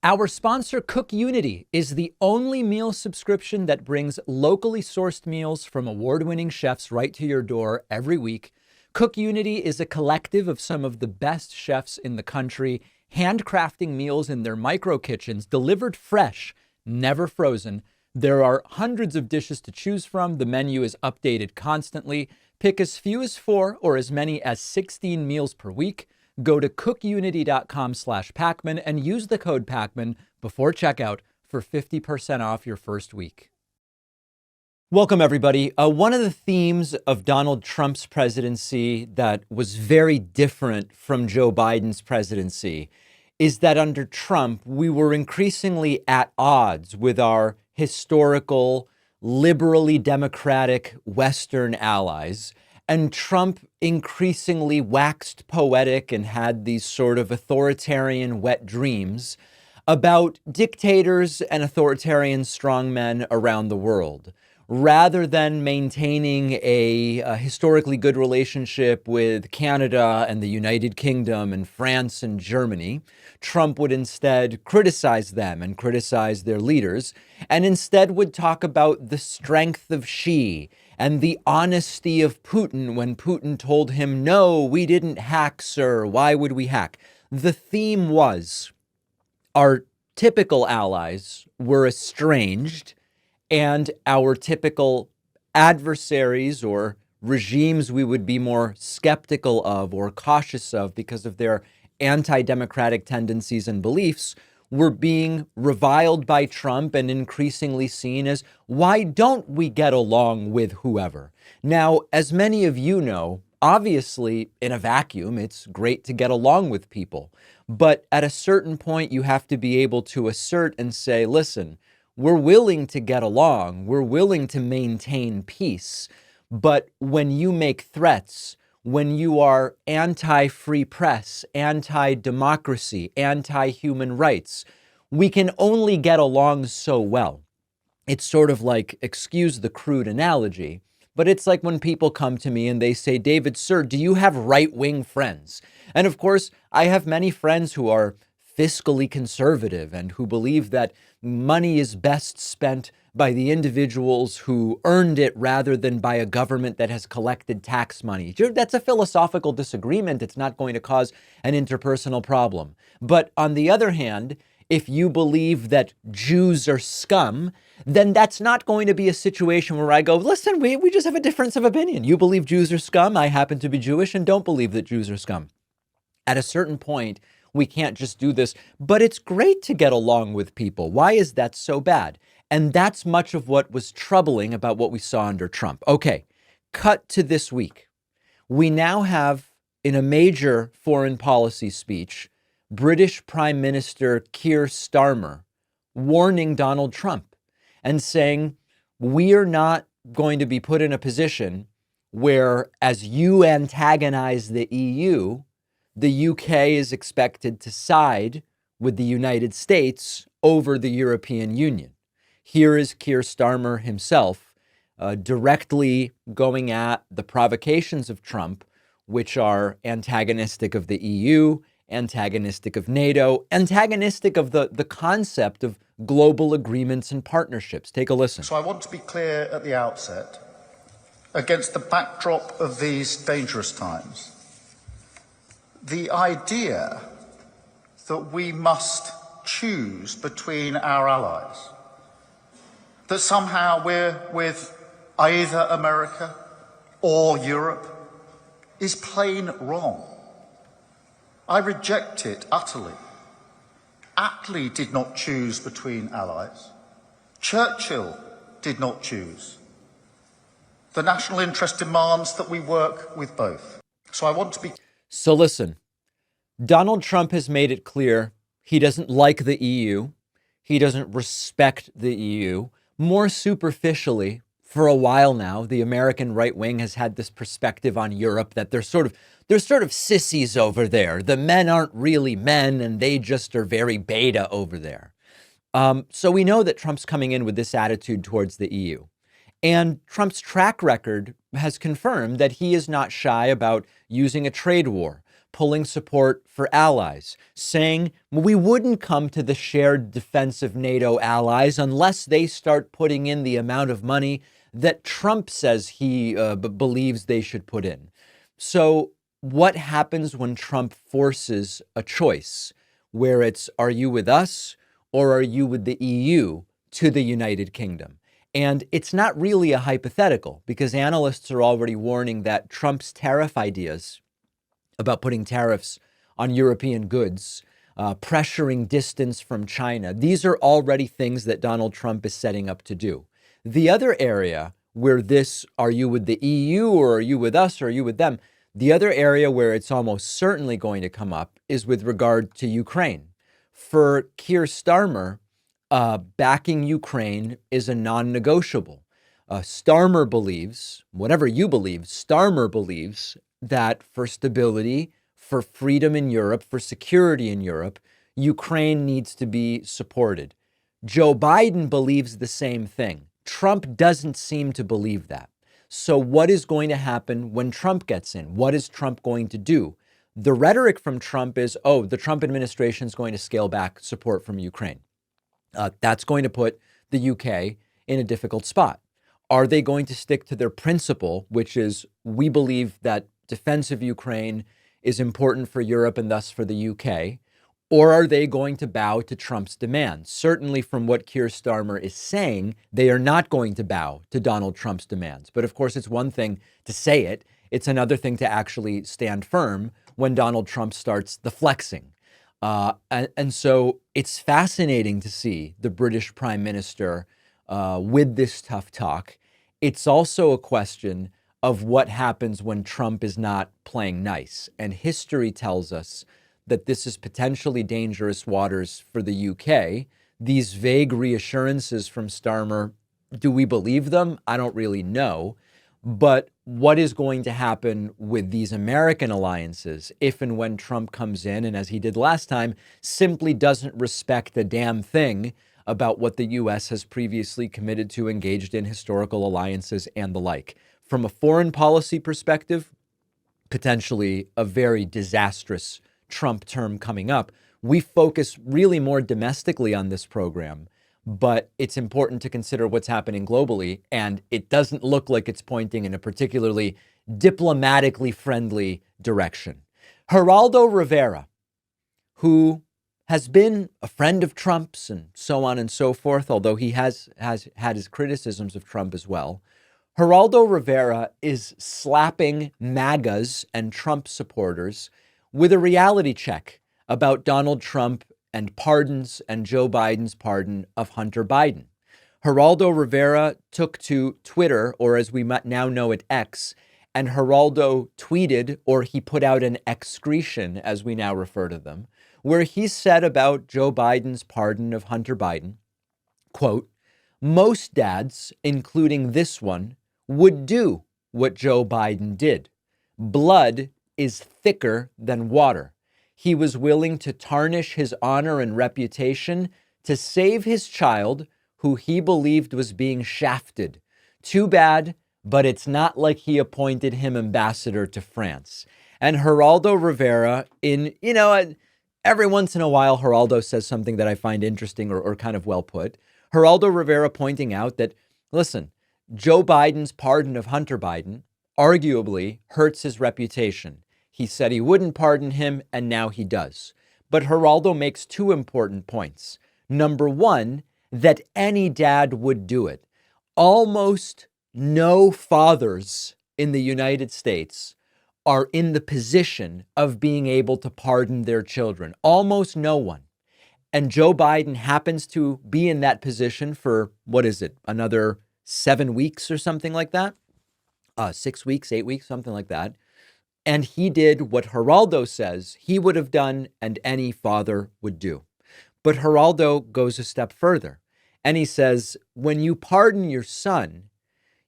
Our sponsor, Cook Unity, is the only meal subscription that brings locally sourced meals from award-winning chefs right to your door every week. Cook Unity is a collective of some of the best chefs in the country, handcrafting meals in their micro kitchens, delivered fresh, never frozen. There are hundreds of dishes to choose from. The menu is updated constantly. Pick as few as 4 or as many as 16 meals per week. Go to cookunity.com/Pacman and use the code Pacman before checkout for 50% off your first week. Welcome, everybody. One of the themes of Donald Trump's presidency that was very different from Joe Biden's presidency is that under Trump, we were increasingly at odds with our historical, liberally democratic Western allies. And Trump increasingly waxed poetic and had these sort of authoritarian wet dreams about dictators and authoritarian strongmen around the world. Rather than maintaining a historically good relationship with Canada and the United Kingdom and France and Germany, Trump would instead criticize them and criticize their leaders, and instead would talk about the strength of Xi and the honesty of Putin when Putin told him, "No, we didn't hack, sir. Why would we hack?" The theme was our typical allies were estranged, and our typical adversaries or regimes we would be more skeptical of or cautious of because of their anti-democratic tendencies and beliefs were being reviled by Trump and increasingly seen as, why don't we get along with whoever? Now, as many of you know, obviously in a vacuum, it's great to get along with people. But at a certain point, you have to be able to assert and say, listen, we're willing to get along. We're willing to maintain peace. But when you make threats, when you are anti-free press, anti-democracy, anti-human rights, we can only get along so well. It's sort of like, excuse the crude analogy, but it's like when people come to me and they say, David, sir, do you have right-wing friends? And of course, I have many friends who are fiscally conservative and who believe that money is best spent by the individuals who earned it rather than by a government that has collected tax money. That's a philosophical disagreement. It's not going to cause an interpersonal problem. But on the other hand, if you believe that Jews are scum, then that's not going to be a situation where I go, listen, we just have a difference of opinion. You believe Jews are scum. I happen to be Jewish and don't believe that Jews are scum. At a certain point, we can't just do this, but it's great to get along with people. Why is that so bad? And that's much of what was troubling about what we saw under Trump. Okay, cut to this week. We now have, in a major foreign policy speech, British Prime Minister Keir Starmer warning Donald Trump and saying, we are not going to be put in a position where, as you antagonize the EU, the UK is expected to side with the United States over the European Union. Here is Keir Starmer himself directly going at the provocations of Trump, which are antagonistic of the EU, antagonistic of NATO, antagonistic of the concept of global agreements and partnerships. Take a listen. So I want to be clear at the outset, against the backdrop of these dangerous times, the idea that we must choose between our allies, that somehow we're with either America or Europe, is plain wrong. I reject it utterly. Attlee did not choose between allies. Churchill did not choose. The national interest demands that we work with both. So I want to be... So listen, Donald Trump has made it clear he doesn't like the EU. He doesn't respect the EU. More superficially, for a while now, the American right wing has had this perspective on Europe that they're sort of sissies over there. The men aren't really men and they just are very beta over there. So we know that Trump's coming in with this attitude towards the EU. And Trump's track record has confirmed that he is not shy about using a trade war, pulling support for allies, saying we wouldn't come to the shared defense of NATO allies unless they start putting in the amount of money that Trump says he believes they should put in. So what happens when Trump forces a choice where it's, are you with us or are you with the EU to the United Kingdom? And it's not really a hypothetical, because analysts are already warning that Trump's tariff ideas about putting tariffs on European goods, pressuring distance from China, these are already things that Donald Trump is setting up to do. The other area where this, are you with the EU or are you with us or are you with them? The other area where it's almost certainly going to come up is with regard to Ukraine. For Keir Starmer, backing Ukraine is a non-negotiable. Starmer believes, whatever you believe, Starmer believes that for stability, for freedom in Europe, for security in Europe, Ukraine needs to be supported. Joe Biden believes the same thing. Trump doesn't seem to believe that. So what is going to happen when Trump gets in? What is Trump going to do? The rhetoric from Trump is, oh, the Trump administration is going to scale back support from Ukraine. That's going to put the UK in a difficult spot. Are they going to stick to their principle, which is we believe that defense of Ukraine is important for Europe and thus for the UK? Or are they going to bow to Trump's demands? Certainly from what Keir Starmer is saying, they are not going to bow to Donald Trump's demands. But of course, it's one thing to say it. It's another thing to actually stand firm when Donald Trump starts the flexing. And so it's fascinating to see the British Prime Minister with this tough talk. It's also a question of what happens when Trump is not playing nice. And history tells us that this is potentially dangerous waters for the UK. These vague reassurances from Starmer, do we believe them? I don't really know. But what is going to happen with these American alliances if and when Trump comes in and, as he did last time, simply doesn't respect a damn thing about what the U.S. has previously committed to, engaged in historical alliances and the like? From a foreign policy perspective, potentially a very disastrous Trump term coming up. We focus really more domestically on this program, but it's important to consider what's happening globally, and it doesn't look like it's pointing in a particularly diplomatically friendly direction. Geraldo Rivera, who has been a friend of Trump's and so on and so forth, although he has had his criticisms of Trump as well. Geraldo Rivera is slapping MAGAs and Trump supporters with a reality check about Donald Trump and pardons and Joe Biden's pardon of Hunter Biden. Geraldo Rivera took to Twitter, or as we now know it, X, and Geraldo tweeted, or he put out an excretion, as we now refer to them, where he said about Joe Biden's pardon of Hunter Biden, quote, "Most dads, including this one, would do what Joe Biden did. Blood is thicker than water. He was willing to tarnish his honor and reputation to save his child, who he believed was being shafted. Too bad, but it's not like he appointed him ambassador to France." And Geraldo Rivera, every once in a while, Geraldo says something that I find interesting or kind of well put. Geraldo Rivera pointing out that, listen, Joe Biden's pardon of Hunter Biden arguably hurts his reputation. He said he wouldn't pardon him, and now he does. But Geraldo makes two important points. Number one, that any dad would do it. Almost no fathers in the United States are in the position of being able to pardon their children. Almost no one. And Joe Biden happens to be in that position for, another 7 weeks or something like that? 6 weeks, 8 weeks, something like that. And he did what Geraldo says he would have done and any father would do. But Geraldo goes a step further. And he says, when you pardon your son,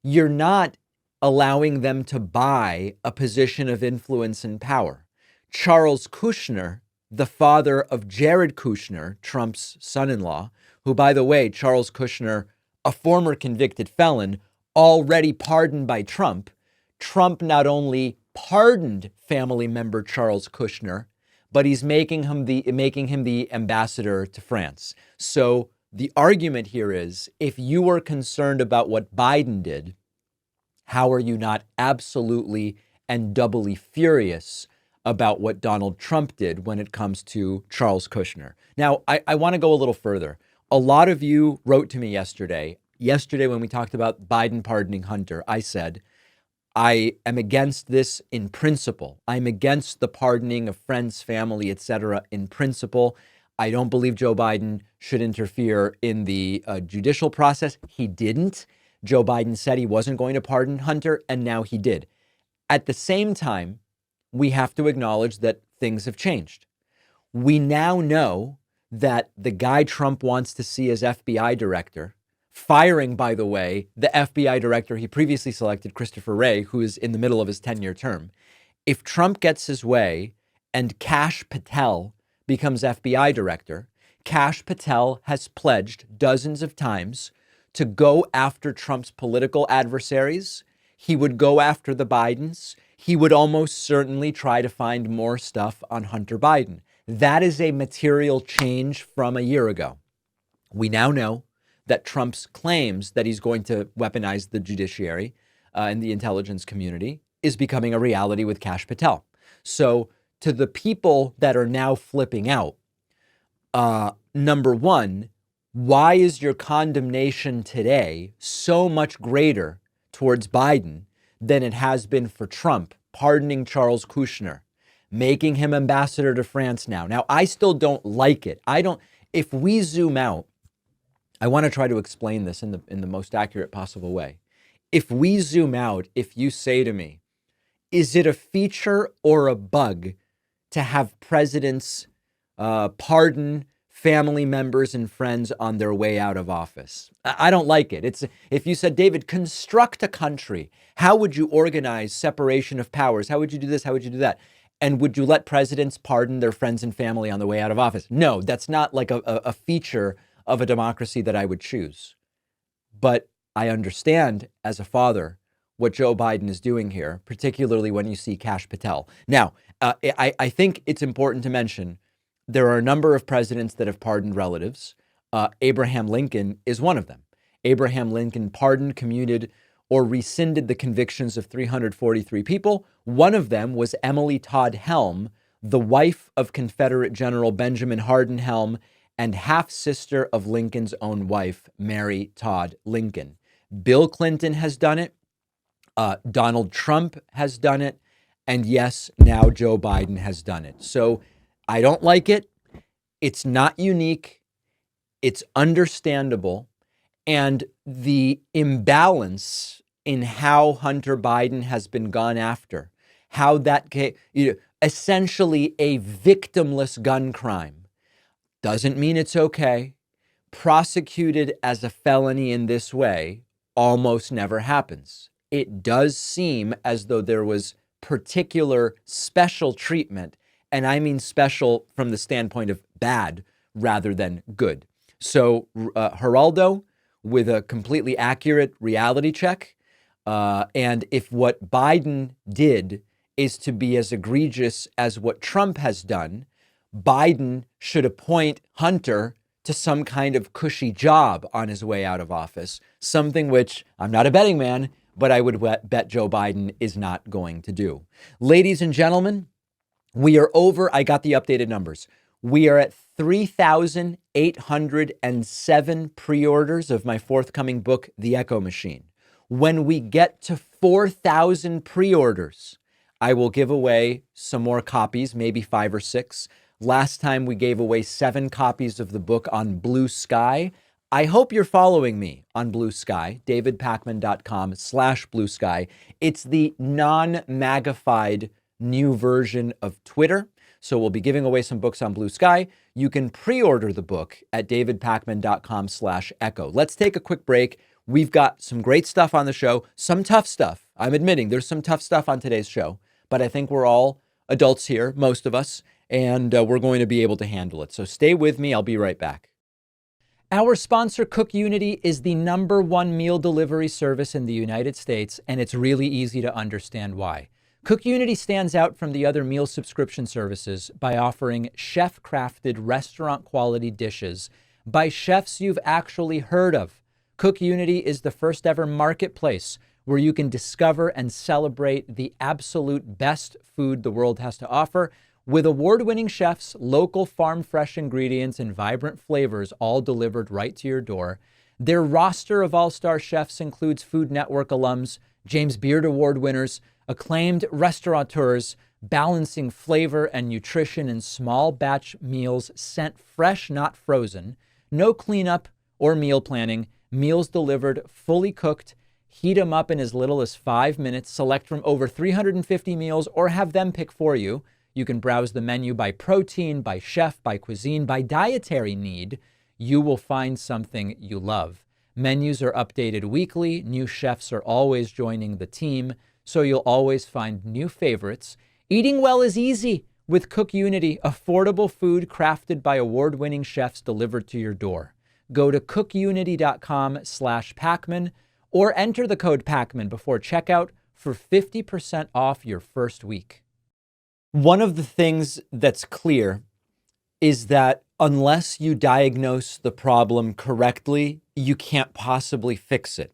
you're not allowing them to buy a position of influence and power. Charles Kushner, the father of Jared Kushner, Trump's son-in-law, who, by the way, Charles Kushner, a former convicted felon, already pardoned by Trump, Trump not only pardoned family member Charles Kushner, but he's making him the ambassador to France. So the argument here is, if you are concerned about what Biden did, how are you not absolutely and doubly furious about what Donald Trump did when it comes to Charles Kushner? Now, I want to go a little further. A lot of you wrote to me yesterday. Yesterday, when we talked about Biden pardoning Hunter, I said, I am against this in principle. I'm against the pardoning of friends, family, etc. in principle. I don't believe Joe Biden should interfere in the judicial process. He didn't. Joe Biden said he wasn't going to pardon Hunter, and now he did. At the same time, we have to acknowledge that things have changed. We now know that the guy Trump wants to see as FBI director, firing, by the way, the FBI director he previously selected, Christopher Wray, who is in the middle of his 10-year term. If Trump gets his way and Kash Patel becomes FBI director, Kash Patel has pledged dozens of times to go after Trump's political adversaries. He would go after the Bidens. He would almost certainly try to find more stuff on Hunter Biden. That is a material change from a year ago. We now know that Trump's claims that he's going to weaponize the judiciary and the intelligence community is becoming a reality with Kash Patel. So to the people that are now flipping out, number one, why is your condemnation today so much greater towards Biden than it has been for Trump, pardoning Charles Kushner, making him ambassador to France now? Now, I still don't like it. If we zoom out, I want to try to explain this in the most accurate possible way. If we zoom out, if you say to me, is it a feature or a bug to have presidents pardon family members and friends on their way out of office? I don't like it. If you said, David, construct a country, how would you organize separation of powers? How would you do this? How would you do that? And would you let presidents pardon their friends and family on the way out of office? No, that's not like a feature of a democracy that I would choose. But I understand as a father what Joe Biden is doing here, particularly when you see Kash Patel. Now, I think it's important to mention there are a number of presidents that have pardoned relatives. Abraham Lincoln is one of them. Abraham Lincoln pardoned, commuted, or rescinded the convictions of 343 people. One of them was Emily Todd Helm, the wife of Confederate General Benjamin Hardin Helm and half-sister of Lincoln's own wife, Mary Todd Lincoln. Bill Clinton has done it. Donald Trump has done it. And yes, now Joe Biden has done it. So I don't like it. It's not unique. It's understandable. And the imbalance in how Hunter Biden has been gone after, how that essentially a victimless gun crime, doesn't mean it's okay. Prosecuted as a felony in this way almost never happens. It does seem as though there was particular special treatment, and I mean special from the standpoint of bad rather than good. So Geraldo, with a completely accurate reality check, and if what Biden did is to be as egregious as what Trump has done, Biden should appoint Hunter to some kind of cushy job on his way out of office, something which I'm not a betting man, but I would bet Joe Biden is not going to do. Ladies and gentlemen, we are over. I got the updated numbers. We are at 3,807 pre-orders of my forthcoming book, The Echo Machine. When we get to 4,000 pre-orders, I will give away some more copies, maybe 5 or 6. Last time we gave away 7 copies of the book on Blue Sky. I hope you're following me on Blue Sky, davidpakman.com/Blue Sky. It's the non-MAGified new version of Twitter. So we'll be giving away some books on Blue Sky. You can pre-order the book at davidpakman.com/echo. Let's take a quick break. We've got some great stuff on the show, some tough stuff. I'm admitting there's some tough stuff on today's show, but I think we're all adults here, most of us, and we're going to be able to handle it. So stay with me. I'll be right back. Our sponsor, Cook Unity, is the #1 meal delivery service in the United States, and it's really easy to understand why. Cook Unity stands out from the other meal subscription services by offering chef-crafted, restaurant-quality dishes by chefs you've actually heard of. Cook Unity is the first ever marketplace where you can discover and celebrate the absolute best food the world has to offer, with award-winning chefs, local farm-fresh ingredients, and vibrant flavors all delivered right to your door. Their roster of all-star chefs includes Food Network alums, James Beard Award winners, acclaimed restaurateurs, balancing flavor and nutrition in small batch meals sent fresh, not frozen, no cleanup or meal planning, meals delivered fully cooked. Heat them up in as little as 5 minutes, select from over 350 meals, or have them pick for you. You can browse the menu by protein, by chef, by cuisine, by dietary need. You will find something you love. Menus are updated weekly. New chefs are always joining the team, so you'll always find new favorites. Eating well is easy with Cook Unity, affordable food crafted by award-winning chefs delivered to your door. Go to cookunity.com/Pacman or enter the code Pacman before checkout for 50% off your first week. One of the things that's clear is that unless you diagnose the problem correctly, you can't possibly fix it.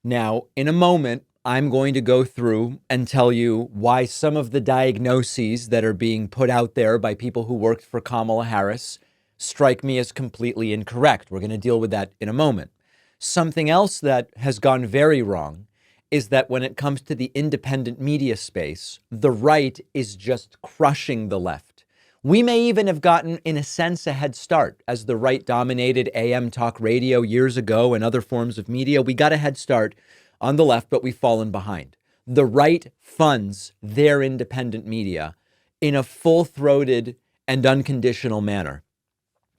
Now, in a moment, I'm going to go through and tell you why some of the diagnoses that are being put out there by people who worked for Kamala Harris strike me as completely incorrect. We're going to deal with that in a moment. Something else that has gone very wrong is that when it comes to the independent media space, the right is just crushing the left. We may even have gotten, in a sense, a head start. As the right dominated AM talk radio years ago and other forms of media, we got a head start on the left, but we've fallen behind. The right funds their independent media in a full-throated and unconditional manner.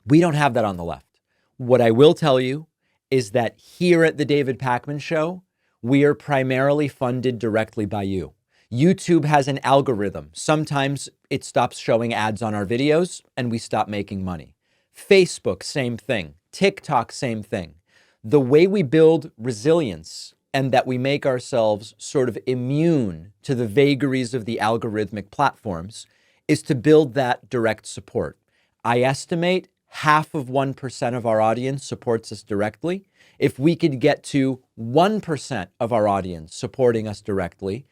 We don't have that on the left. What I will tell you is that here at the David Pacman Show, we are primarily funded directly by you. YouTube has an algorithm. Sometimes it stops showing ads on our videos and we stop making money. Facebook, same thing. TikTok, same thing. The way we build resilience and that we make ourselves sort of immune to the vagaries of the algorithmic platforms is to build that direct support. I estimate 0.5% of our audience supports us directly. If we could get to 1% of our audience supporting us directly,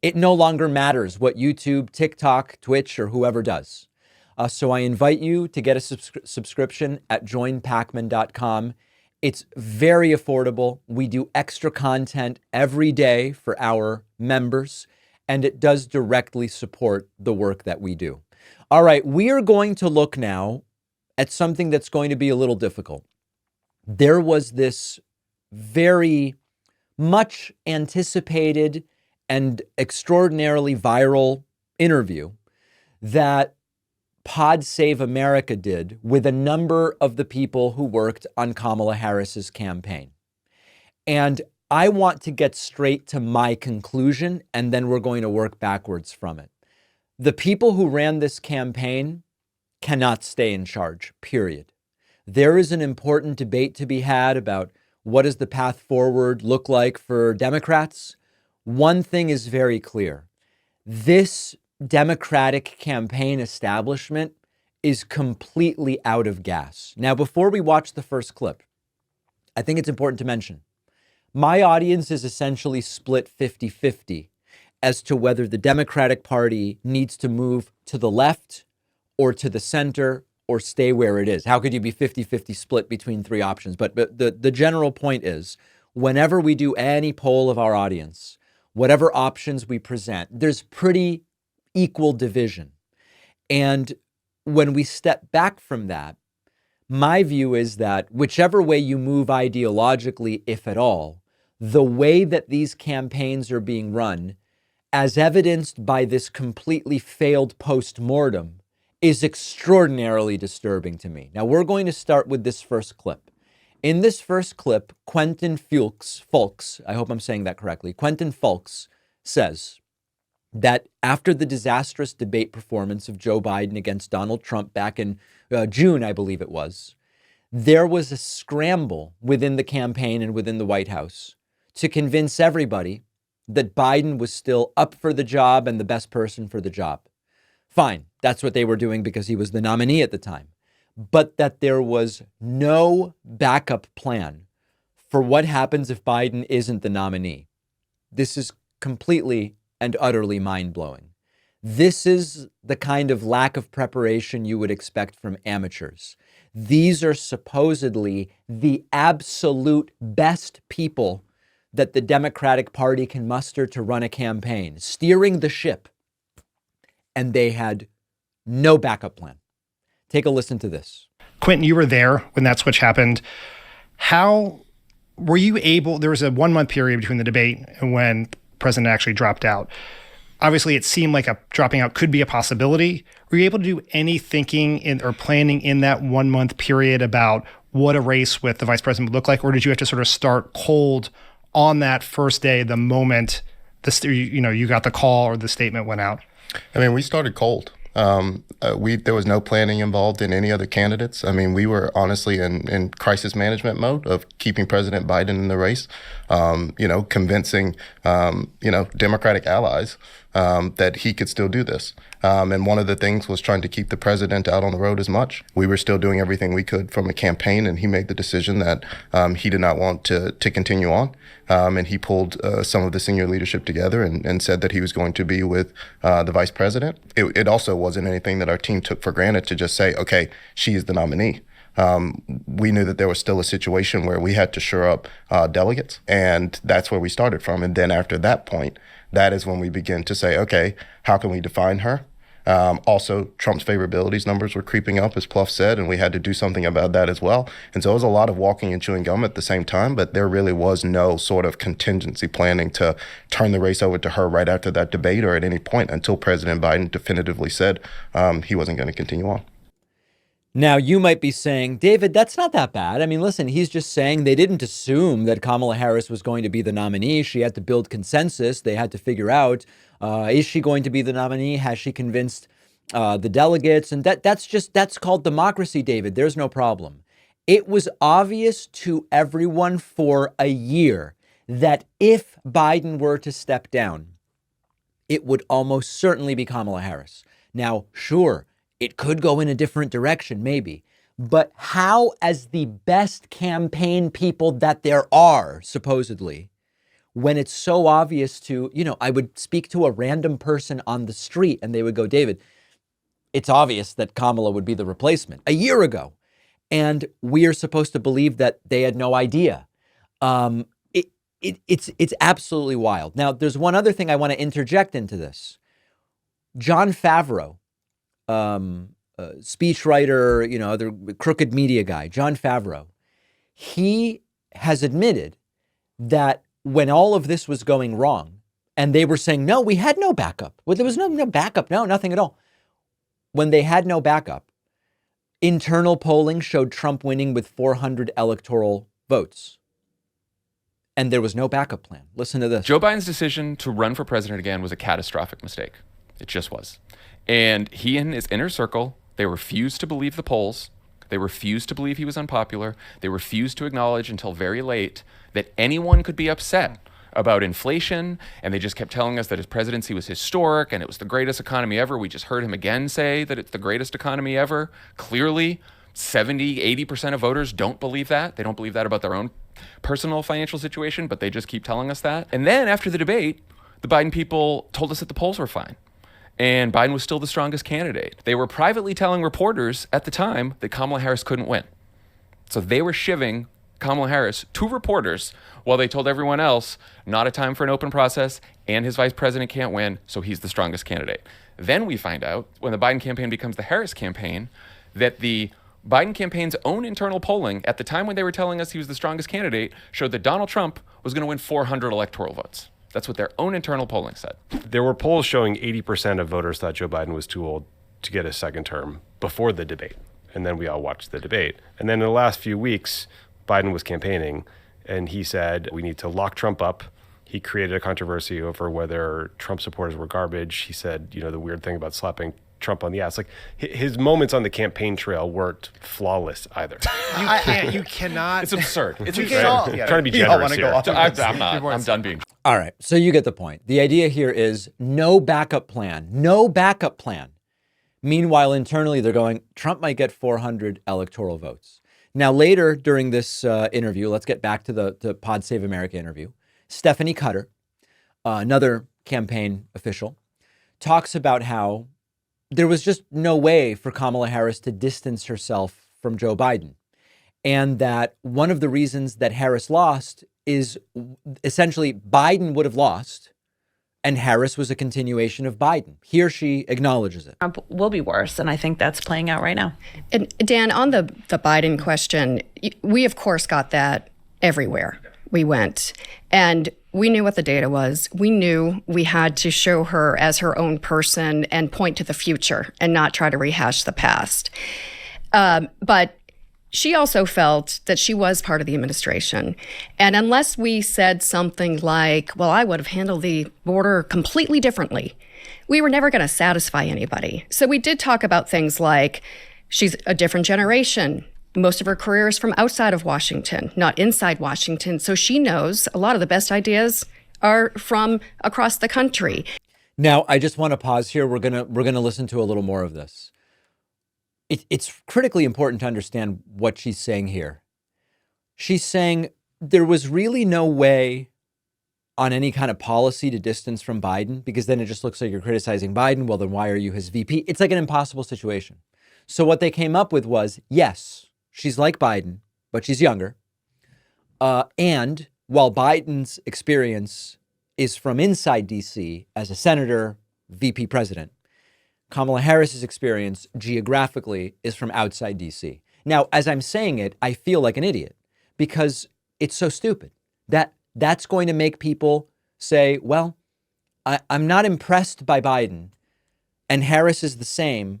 it no longer matters what YouTube, TikTok, Twitch, or whoever does. So I invite you to get a subscription at joinpacman.com. It's very affordable. We do extra content every day for our members, and it does directly support the work that we do. All right, we are going to look now at something that's going to be a little difficult. There was this very much anticipated and extraordinarily viral interview that Pod Save America did with a number of the people who worked on Kamala Harris's campaign. And I want to get straight to my conclusion, and then we're going to work backwards from it. The people who ran this campaign cannot stay in charge, period. There is an important debate to be had about what does the path forward look like for Democrats. One thing is very clear. This Democratic campaign establishment is completely out of gas. Now, before we watch the first clip, I think it's important to mention, my audience is essentially split 50-50 as to whether the Democratic Party needs to move to the left or to the center or stay where it is. How could you be 50-50 split between three options? But the general point is, whenever we do any poll of our audience, whatever options we present, there's pretty equal division. And when we step back from that, my view is that whichever way you move ideologically, if at all, the way that these campaigns are being run, as evidenced by this completely failed post-mortem, is extraordinarily disturbing to me. Now, we're going to start with this first clip. In this first clip, Quentin Fulks, I hope I'm saying that correctly, Quentin Fulks says that after the disastrous debate performance of Joe Biden against Donald Trump back in June, I believe it was, there was a scramble within the campaign and within the White House to convince everybody that Biden was still up for the job and the best person for the job. Fine, that's what they were doing because he was the nominee at the time. But that there was no backup plan for what happens if Biden isn't the nominee. This is completely and utterly mind-blowing. This is the kind of lack of preparation you would expect from amateurs. These are supposedly the absolute best people that the Democratic Party can muster to run a campaign, steering the ship. And they had no backup plan. Take a listen to this. Quentin, you were there when that switch happened. How were you able, there was a 1 month period between the debate and when the president actually dropped out. Obviously, it seemed like a dropping out could be a possibility. Were you able to do any thinking or planning in that 1 month period about what a race with the vice president would look like? Or did you have to sort of start cold on that first day, the moment you got the call or the statement went out? I mean, we started cold. There was no planning involved in any other candidates. I mean, we were honestly in crisis management mode of keeping President Biden in the race, convincing, Democratic allies that he could still do this. And one of the things was trying to keep the president out on the road as much. We were still doing everything we could from a campaign, and he made the decision that he did not want to continue on. And he pulled some of the senior leadership together and said that he was going to be with the vice president. It also wasn't anything that our team took for granted to just say, okay, she is the nominee. We knew that there was still a situation where we had to shore up delegates, and that's where we started from. And then after that point, that is when we begin to say, okay, how can we define her? Also, Trump's favorabilities numbers were creeping up, as Pluff said, and we had to do something about that as well. And so it was a lot of walking and chewing gum at the same time, but there really was no sort of contingency planning to turn the race over to her right after that debate or at any point until President Biden definitively said he wasn't going to continue on. Now, you might be saying, David, that's not that bad. I mean, listen, he's just saying they didn't assume that Kamala Harris was going to be the nominee. She had to build consensus. They had to figure out, is she going to be the nominee? Has she convinced the delegates? And that's called democracy, David. There's no problem. It was obvious to everyone for a year that if Biden were to step down, it would almost certainly be Kamala Harris. Now, sure, it could go in a different direction, maybe. But how, as the best campaign people that there are, supposedly, when it's so obvious to, I would speak to a random person on the street and they would go, David, it's obvious that Kamala would be the replacement a year ago. And we are supposed to believe that they had no idea. It's absolutely wild. Now, there's one other thing I want to interject into this. Jon Favreau, speechwriter, other crooked media guy, Jon Favreau, he has admitted that when all of this was going wrong and they were saying, no, we had no backup. Well, there was no backup. No, nothing at all. When they had no backup, internal polling showed Trump winning with 400 electoral votes. And there was no backup plan. Listen to this. Joe Biden's decision to run for president again was a catastrophic mistake. It just was. And he and his inner circle, they refused to believe the polls. They refused to believe he was unpopular. They refused to acknowledge until very late that anyone could be upset about inflation. And they just kept telling us that his presidency was historic and it was the greatest economy ever. We just heard him again say that it's the greatest economy ever. Clearly, 70, 80% of voters don't believe that. They don't believe that about their own personal financial situation, but they just keep telling us that. And then after the debate, the Biden people told us that the polls were fine. And Biden was still the strongest candidate. They were privately telling reporters at the time that Kamala Harris couldn't win. So they were shivving Kamala Harris to reporters while they told everyone else, not a time for an open process, and his vice president can't win, so he's the strongest candidate. Then we find out, when the Biden campaign becomes the Harris campaign, that the Biden campaign's own internal polling at the time when they were telling us he was the strongest candidate showed that Donald Trump was going to win 400 electoral votes. That's what their own internal polling said. There were polls showing 80% of voters thought Joe Biden was too old to get a second term before the debate. And then we all watched the debate. And then in the last few weeks, Biden was campaigning and he said, we need to lock Trump up. He created a controversy over whether Trump supporters were garbage. He said, the weird thing about slapping Trump on the ass. Like his moments on the campaign trail weren't flawless either. You cannot. It's absurd. It's absurd. Trying to be generous here. I'm done being. All right. So you get the point. The idea here is no backup plan. No backup plan. Meanwhile, internally, they're going, Trump might get 400 electoral votes. Now, later during this interview, let's get back to the Pod Save America interview. Stephanie Cutter, another campaign official, talks about how there was just no way for Kamala Harris to distance herself from Joe Biden. And that one of the reasons that Harris lost is essentially Biden would have lost and Harris was a continuation of Biden. Here she acknowledges it. Trump will be worse, and I think that's playing out right now. And Dan, on the Biden question, we of course got that everywhere we went. And we knew what the data was. We knew we had to show her as her own person and point to the future and not try to rehash the past. But she also felt that she was part of the administration. And unless we said something like, well, I would have handled the border completely differently, we were never going to satisfy anybody. So we did talk about things like she's a different generation. Most of her career is from outside of Washington, not inside Washington. So she knows a lot of the best ideas are from across the country. Now, I just want to pause here. We're gonna listen to a little more of this. It's critically important to understand what she's saying here. She's saying there was really no way on any kind of policy to distance from Biden, because then it just looks like you're criticizing Biden. Well, then why are you his VP? It's like an impossible situation. So what they came up with was, yes, she's like Biden, but she's younger. And while Biden's experience is from inside DC as a senator, VP president, Kamala Harris's experience geographically is from outside DC. Now, as I'm saying it, I feel like an idiot because it's so stupid. That's going to make people say, well, I'm not impressed by Biden, and Harris is the same,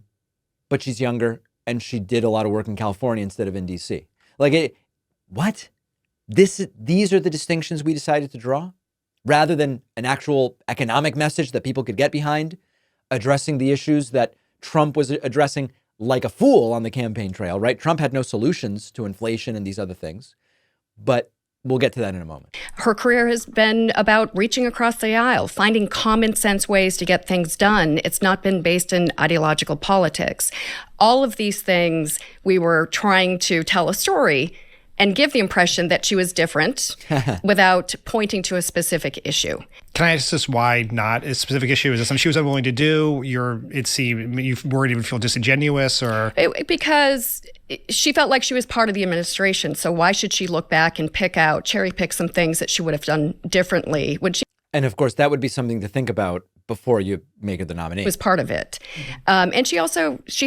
but she's younger and she did a lot of work in California instead of in DC. What? These are the distinctions we decided to draw rather than an actual economic message that people could get behind, addressing the issues that Trump was addressing like a fool on the campaign trail, right? Trump had no solutions to inflation and these other things, but we'll get to that in a moment. Her career has been about reaching across the aisle, finding common sense ways to get things done. It's not been based in ideological politics. All of these things, we were trying to tell a story and give the impression that she was different without pointing to a specific issue. Can I ask this why not a specific issue? Is this something she was unwilling to do? You worried it would feel disingenuous or? Because she felt like she was part of the administration. So why should she look back and cherry pick some things that she would have done differently when she And of course, that would be something to think about before you make her the nominee. was part of it. And she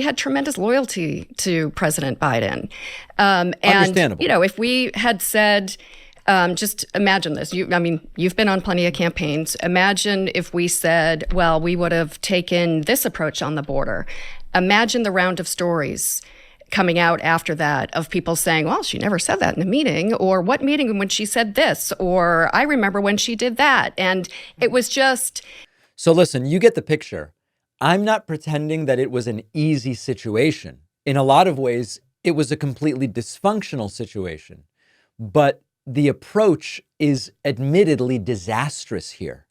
had tremendous loyalty to President Biden. And, Understandable. If we had said, just imagine this. You've been on plenty of campaigns. Imagine if we said, well, we would have taken this approach on the border. Imagine the round of stories coming out after that of people saying, well, she never said that in a meeting, or what meeting when she said this, or I remember when she did that. And it was just... So listen, you get the picture. I'm not pretending that it was an easy situation. In a lot of ways, it was a completely dysfunctional situation. But the approach is admittedly disastrous here.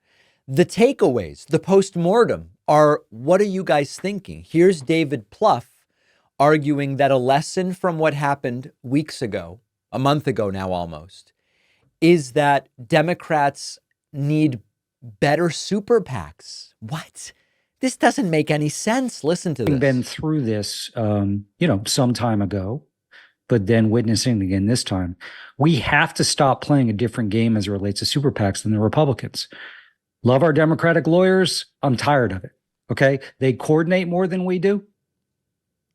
The takeaways, the postmortem are, what are you guys thinking? Here's David Plouffe arguing that a lesson from what happened weeks ago, a month ago now almost, is that Democrats need better super PACs. What? This doesn't make any sense. Listen to this. Been through this, some time ago, but then witnessing it again this time. We have to stop playing a different game as it relates to super PACs than the Republicans. Love our Democratic lawyers. I'm tired of it. Okay. They coordinate more than we do.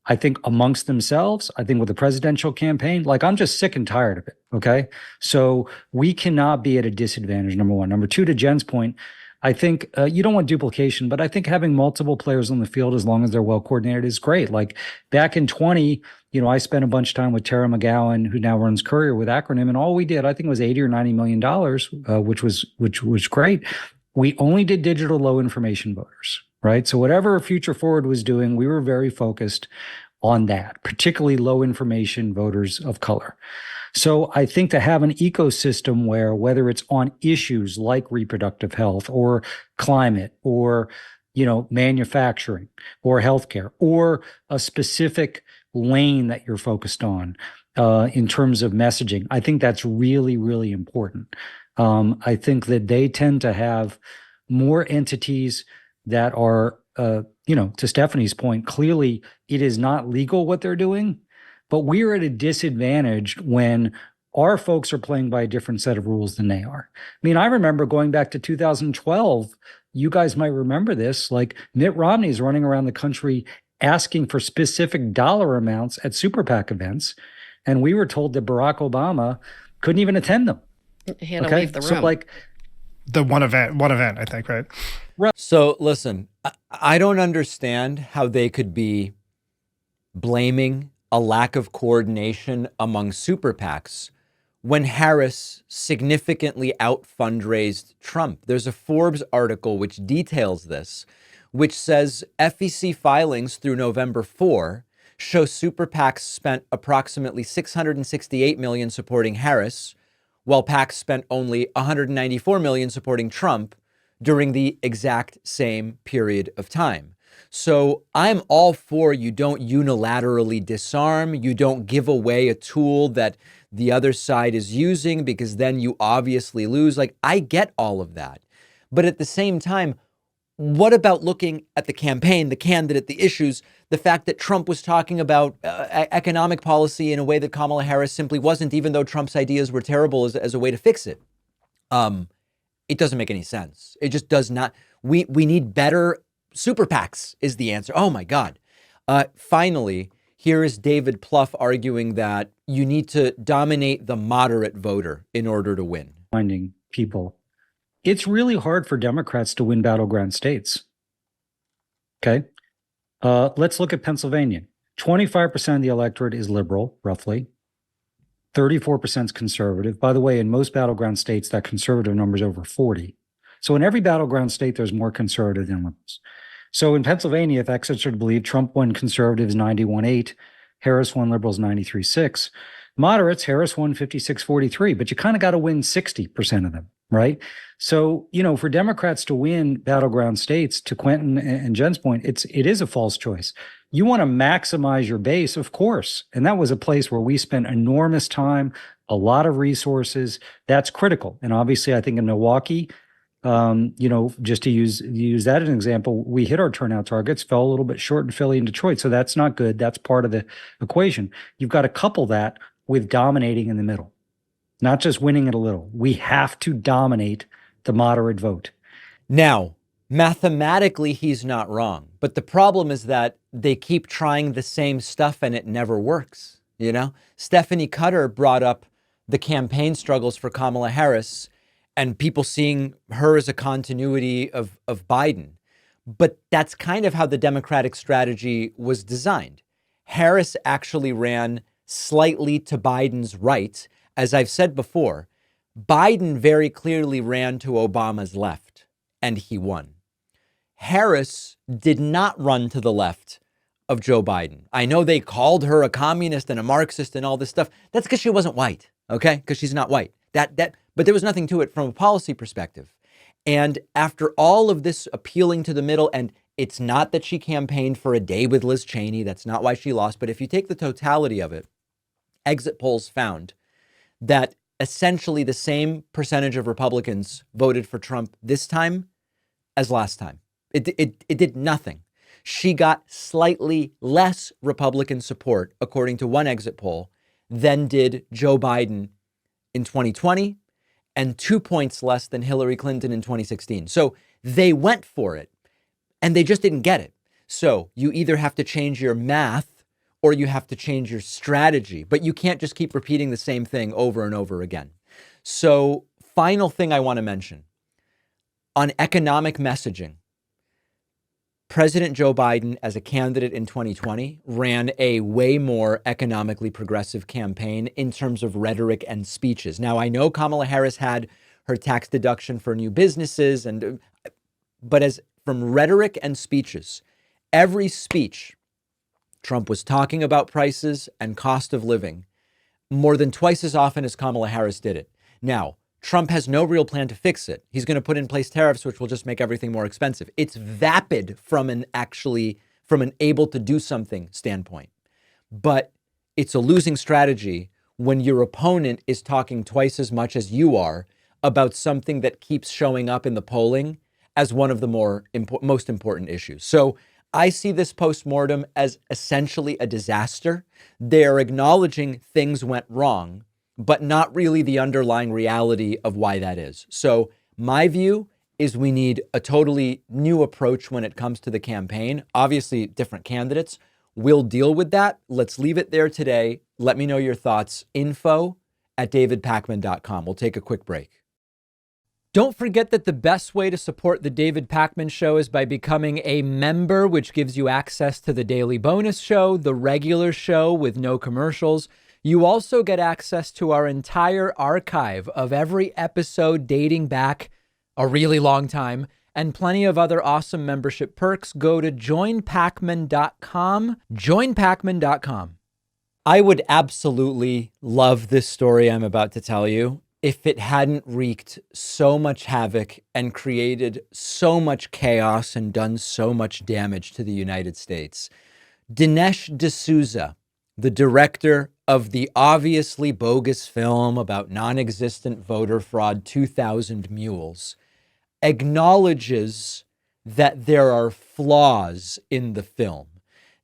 I think amongst themselves, I think with the presidential campaign, I'm just sick and tired of it. Okay. So we cannot be at a disadvantage, number one. Number two, to Jen's point, I think you don't want duplication, but I think having multiple players on the field, as long as they're well coordinated, is great. Like back in 20, I spent a bunch of time with Tara McGowan, who now runs Courier with Acronym, and all we did, I think it was $80 or $90 million, which was great. We only did digital low information voters. Right. So whatever Future Forward was doing, we were very focused on that, particularly low information voters of color. So I think to have an ecosystem where, whether it's on issues like reproductive health or climate or, manufacturing or healthcare or a specific lane that you're focused on in terms of messaging, I think that's really, really important. I think that they tend to have more entities that are, to Stephanie's point, clearly it is not legal what they're doing, but we're at a disadvantage when our folks are playing by a different set of rules than they are. I mean, I remember going back to 2012, you guys might remember this, like Mitt Romney's running around the country asking for specific dollar amounts at super PAC events. And we were told that Barack Obama couldn't even attend them. He had to leave the room. So like the one event, I think, right? So listen, I don't understand how they could be blaming a lack of coordination among super PACs when Harris significantly out-fundraised Trump. There's a Forbes article which details this, which says FEC filings through November 4 show super PACs spent approximately $668 million supporting Harris, while PACs spent only $194 million supporting Trump during the exact same period of time. So I'm all for you don't unilaterally disarm, you don't give away a tool that the other side is using because then you obviously lose. Like, I get all of that. But at the same time, what about looking at the campaign, the candidate, the issues, the fact that Trump was talking about economic policy in a way that Kamala Harris simply wasn't, even though Trump's ideas were terrible as a way to fix it? It doesn't make any sense. It just does not. We need better super PACs is the answer. Oh my God. Finally, here is David Plouffe arguing that you need to dominate the moderate voter in order to win. Finding people. It's really hard for Democrats to win battleground states. Okay. Let's look at Pennsylvania. 25% of the electorate is liberal, roughly. 34% is conservative. By the way, in most battleground states, that conservative number is over 40. So in every battleground state, there's more conservative than liberals. So in Pennsylvania, if experts are to believe, Trump won conservatives 91-8, Harris won liberals 93-6. Moderates, Harris won 56-43, but you kind of got to win 60% of them, right? So, for Democrats to win battleground states, to Quentin and Jen's point, it is a false choice. You want to maximize your base, of course. And that was a place where we spent enormous time, a lot of resources. That's critical. And obviously, I think in Milwaukee, just to use that as an example, we hit our turnout targets, fell a little bit short in Philly and Detroit. So that's not good. That's part of the equation. You've got to couple that with dominating in the middle, not just winning it a little. We have to dominate the moderate vote. Now, mathematically, he's not wrong. But the problem is that they keep trying the same stuff and it never works. Stephanie Cutter brought up the campaign struggles for Kamala Harris and people seeing her as a continuity of Biden. But that's kind of how the Democratic strategy was designed. Harris actually ran slightly to Biden's right. As I've said before, Biden very clearly ran to Obama's left, and he won. Harris did not run to the left of Joe Biden. I know they called her a communist and a Marxist and all this stuff. That's because she wasn't white, okay? Because she's not white. But there was nothing to it from a policy perspective. And after all of this appealing to the middle, and it's not that she campaigned for a day with Liz Cheney, that's not why she lost, but if you take the totality of it, exit polls found that essentially the same percentage of Republicans voted for Trump this time as last time. It did nothing. She got slightly less Republican support, according to one exit poll, than did Joe Biden in 2020 and 2 points less than Hillary Clinton in 2016. So they went for it and they just didn't get it. So you either have to change your math or you have to change your strategy, but you can't just keep repeating the same thing over and over again. So final thing I want to mention on economic messaging. President Joe Biden, as a candidate in 2020, ran a way more economically progressive campaign in terms of rhetoric and speeches. Now, I know Kamala Harris had her tax deduction for new businesses, but as from rhetoric and speeches, every speech, Trump was talking about prices and cost of living. more than twice as often as Kamala Harris did it. Now, Trump has no real plan to fix it. He's going to put in place tariffs, which will just make everything more expensive. It's vapid from an able to do something standpoint. But it's a losing strategy when your opponent is talking twice as much as you are about something that keeps showing up in the polling as one of the most important issues. So I see this postmortem as essentially a disaster. They're acknowledging things went wrong, but not really the underlying reality of why that is. So my view is we need a totally new approach when it comes to the campaign. Obviously, different candidates will deal with that. Let's leave it there today. Let me know your thoughts. info@davidpakman.com. We'll take a quick break. Don't forget that the best way to support the David Pakman Show is by becoming a member, which gives you access to the daily bonus show, the regular show with no commercials. You also get access to our entire archive of every episode dating back a really long time, and plenty of other awesome membership perks. Go to joinpakman.com, joinpakman.com. I would absolutely love this story I'm about to tell you if it hadn't wreaked so much havoc and created so much chaos and done so much damage to the United States. Dinesh D'Souza, the director of the obviously bogus film about non-existent voter fraud 2000 Mules, acknowledges that there are flaws in the film.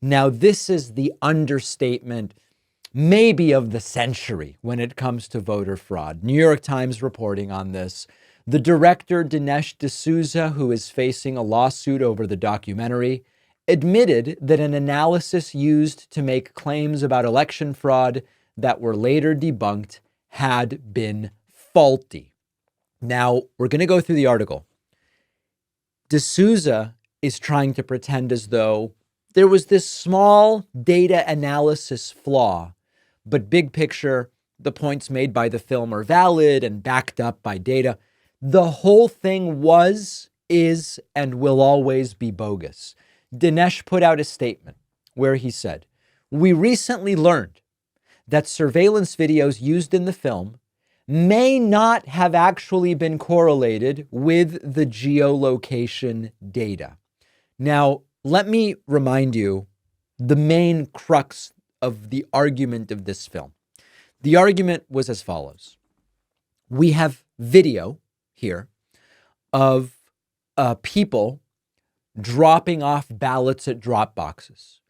Now, this is the understatement maybe of the century when it comes to voter fraud. New York Times reporting on this. The director, Dinesh D'Souza, who is facing a lawsuit over the documentary, admitted that an analysis used to make claims about election fraud that were later debunked had been faulty. Now, we're going to go through the article. D'Souza is trying to pretend as though there was this small data analysis flaw, but big picture, the points made by the film are valid and backed up by data. The whole thing was, is, and will always be bogus. Dinesh put out a statement where he said, "We recently learned that surveillance videos used in the film may not have actually been correlated with the geolocation data." Now, let me remind you the main crux of the argument of this film. The argument was as follows. We have video here of people dropping off ballots at drop boxes.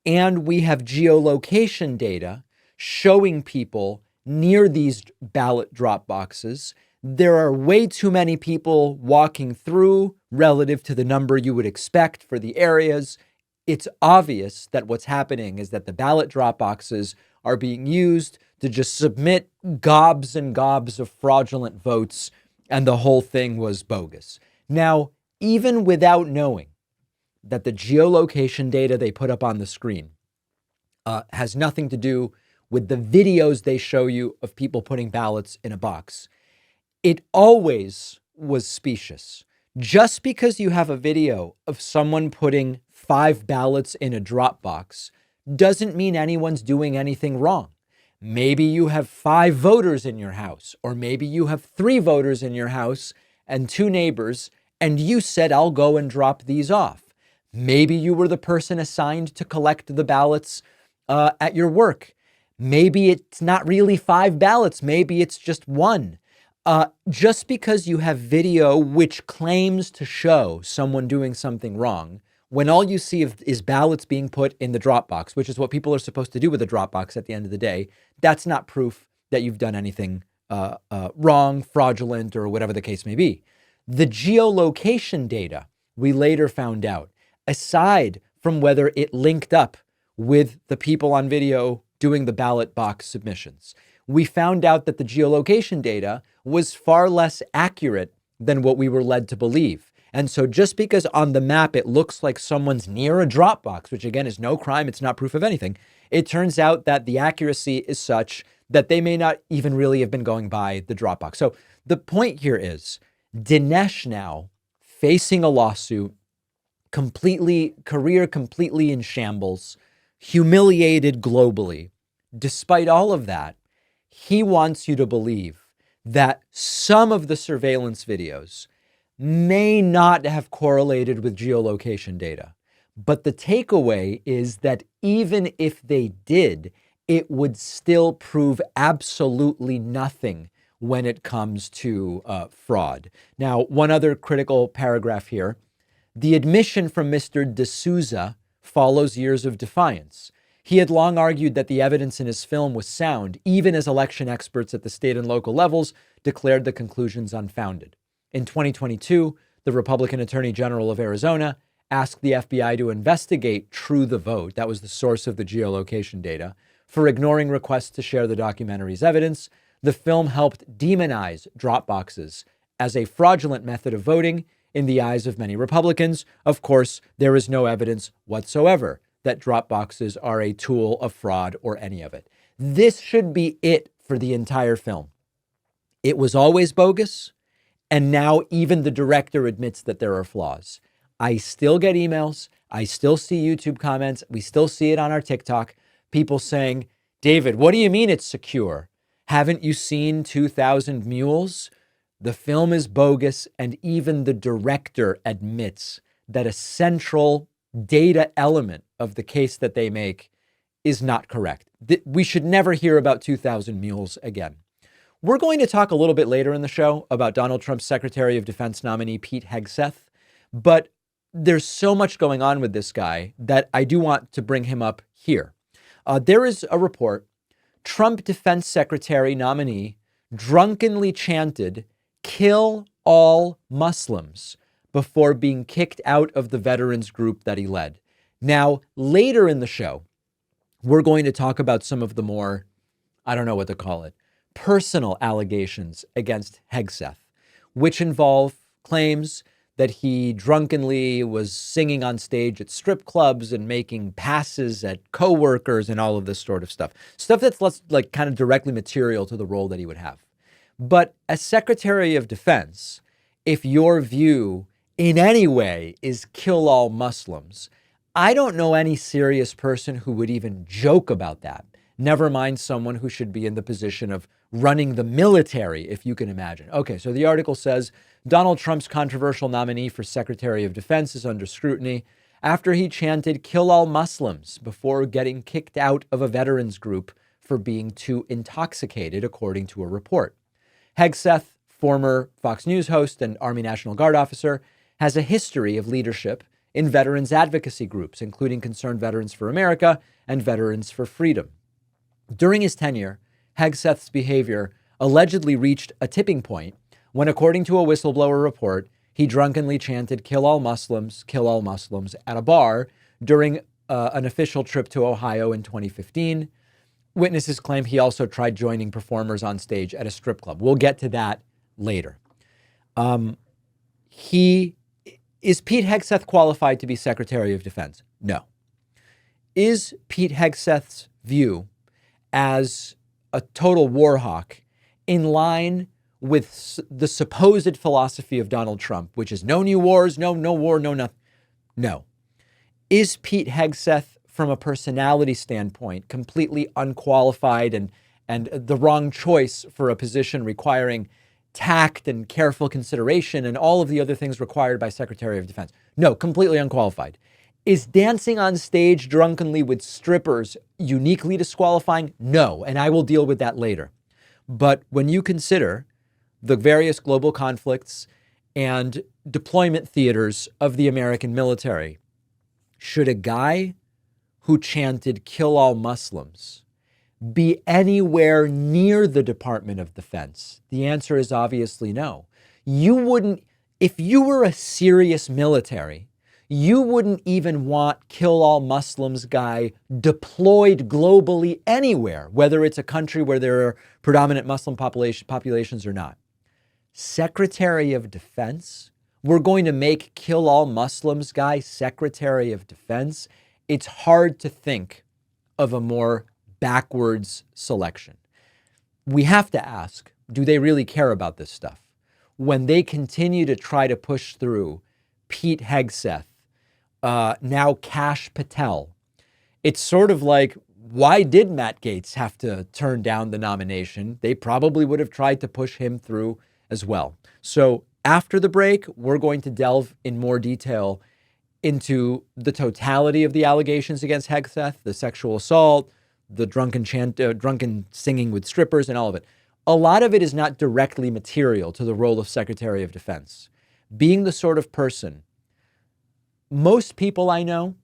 And we have geolocation data showing people near these ballot drop boxes. There are way too many people walking through relative to the number you would expect for the areas. It's obvious that what's happening is that the ballot drop boxes are being used to just submit gobs and gobs of fraudulent votes, and the whole thing was bogus. Now, even without knowing that the geolocation data they put up on the screen has nothing to do with the videos they show you of people putting ballots in a box, it always was specious. Just because you have a video of someone putting 5 ballots in a drop box doesn't mean anyone's doing anything wrong. Maybe you have 5 voters in your house, or maybe you have 3 voters in your house and 2 neighbors, and you said, "I'll go and drop these off." Maybe you were the person assigned to collect the ballots at your work. Maybe it's not really 5 ballots. Maybe it's just 1. Just because you have video which claims to show someone doing something wrong, when all you see is ballots being put in the drop box, which is what people are supposed to do with a drop box at the end of the day, that's not proof that you've done anything wrong, fraudulent, or whatever the case may be. The geolocation data, we later found out, aside from whether it linked up with the people on video doing the ballot box submissions, we found out that the geolocation data was far less accurate than what we were led to believe. And so just because on the map it looks like someone's near a drop box, which again is no crime, it's not proof of anything, it turns out that the accuracy is such that they may not even really have been going by the drop box. So the point here is Dinesh now facing a lawsuit, career completely in shambles, humiliated globally. Despite all of that, he wants you to believe that some of the surveillance videos may not have correlated with geolocation data. But the takeaway is that even if they did, it would still prove absolutely nothing when it comes to fraud. Now, one other critical paragraph here. The admission from Mr. D'Souza follows years of defiance. He had long argued that the evidence in his film was sound, even as election experts at the state and local levels declared the conclusions unfounded. In 2022, the Republican Attorney General of Arizona asked the FBI to investigate True the Vote, that was the source of the geolocation data, for ignoring requests to share the documentary's evidence. The film helped demonize drop boxes as a fraudulent method of voting in the eyes of many Republicans. Of course, there is no evidence whatsoever that drop boxes are a tool of fraud or any of it. This should be it for the entire film. It was always bogus, and now even the director admits that there are flaws. I still get emails. I still see YouTube comments. We still see it on our TikTok. People saying, David, what do you mean it's secure? Haven't you seen 2000 Mules? The film is bogus, and even the director admits that a central data element of the case that they make is not correct. We should never hear about 2000 Mules again. We're going to talk a little bit later in the show about Donald Trump's Secretary of Defense nominee, Pete Hegseth, but there's so much going on with this guy that I do want to bring him up here. There is a report. Trump Defense Secretary nominee drunkenly chanted, "Kill all Muslims," before being kicked out of the veterans group that he led. Now, later in the show, we're going to talk about some of the more, I don't know what to call it, personal allegations against Hegseth, which involve claims that he drunkenly was singing on stage at strip clubs and making passes at coworkers and all of this sort of stuff. Stuff that's less like kind of directly material to the role that he would have. But as Secretary of Defense, if your view in any way is kill all Muslims, I don't know any serious person who would even joke about that. Never mind someone who should be in the position of running the military, if you can imagine. Okay, so the article says, Donald Trump's controversial nominee for Secretary of Defense is under scrutiny after he chanted "Kill all Muslims" before getting kicked out of a veterans group for being too intoxicated, according to a report. Hegseth, former Fox News host and Army National Guard officer, has a history of leadership in veterans advocacy groups, including Concerned Veterans for America and Veterans for Freedom. During his tenure, Hegseth's behavior allegedly reached a tipping point when, according to a whistleblower report, he drunkenly chanted kill all Muslims" at a bar during an official trip to Ohio in 2015. Witnesses claim he also tried joining performers on stage at a strip club. We'll get to that later. Is Pete Hegseth qualified to be Secretary of Defense? No. Is Pete Hegseth's view as a total war hawk in line with the supposed philosophy of Donald Trump, which is no new wars, no war, no nothing? No. Is Pete Hegseth, from a personality standpoint, completely unqualified and the wrong choice for a position requiring tact and careful consideration and all of the other things required by Secretary of Defense? No, completely unqualified. Is dancing on stage drunkenly with strippers uniquely disqualifying? No, and I will deal with that later. But when you consider the various global conflicts and deployment theaters of the American military, should a guy who chanted "Kill all Muslims" be anywhere near the Department of Defense? The answer is obviously no. You wouldn't, if you were a serious military, you wouldn't even want "Kill all Muslims" guy deployed globally anywhere, whether it's a country where there are predominant Muslim populations or not. Secretary of Defense? We're going to make "Kill all Muslims" guy Secretary of Defense? It's hard to think of a more backwards selection. We have to ask, do they really care about this stuff? When they continue to try to push through Pete Hegseth, now Kash Patel, it's sort of like, why did Matt Gaetz have to turn down the nomination? They probably would have tried to push him through as well. So after the break, we're going to delve in more detail into the totality of the allegations against Hegseth, the sexual assault, the drunken singing with strippers, and all of it. A lot of it is not directly material to the role of Secretary of Defense. Being the sort of person, most people I know,